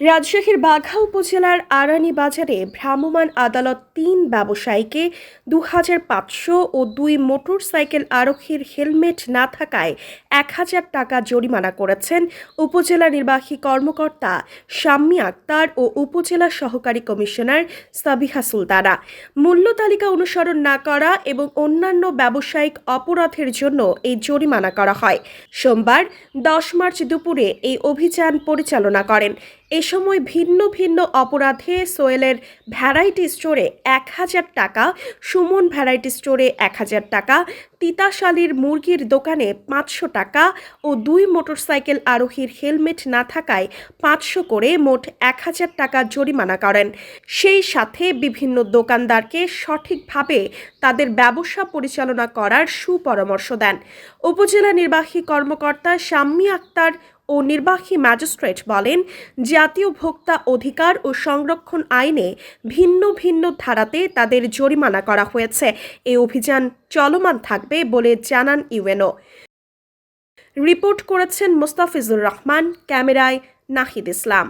রাজশাহীর বাঘা উপজেলার আরানি বাজারে ভ্রাম্যমাণ আদালত ৩ ব্যবসায়ীকে ২৫০০ ও ২ মোটরসাইকেল আরোহীর হেলমেট না থাকায় ১,০০০ টাকা জরিমানা করেছেন উপজেলা নির্বাহী কর্মকর্তা শাম্মী আক্তার ও উপজেলা সহকারী কমিশনার সাবিহা সুলতানা। মূল্য তালিকা অনুসরণ না করা এবং অন্যান্য ব্যবসায়িক অপরাধের জন্য এই জরিমানা করা হয়। সোমবার ১০ মার্চ দুপুরে এই অভিযান পরিচালনা করেন। এ সময় ভিন্ন ভিন্ন অপরাধে সোহেলের ভ্যারাইটি স্টোরে ১,০০০ টাকা, সুমন ভ্যারাইটি স্টোরে ১,০০০ টাকা, তিতাশালীর মুরগির দোকানে ৫০০ টাকা ও ২ মোটরসাইকেল আরোহীর হেলমেট না থাকায় ৫০০ করে মোট ১,০০০ টাকা জরিমানা করেন। সেই সাথে বিভিন্ন দোকানদারকে সঠিকভাবে তাদের ব্যবসা পরিচালনা করার সুপরামর্শ দেন। উপজেলা নির্বাহী কর্মকর্তা শাম্মী আক্তার ও নির্বাহী ম্যাজিস্ট্রেট বলেন, জাতীয় ভোক্তা অধিকার ও সংরক্ষণ আইনে ভিন্ন ভিন্ন ধারাতে তাদের জরিমানা করা হয়েছে। এই অভিযান চলমান থাকবে বলে জানান ইউএনও। রিপোর্ট করেছেন মোস্তাফিজুর রহমান, ক্যামেরায় নাহিদ ইসলাম।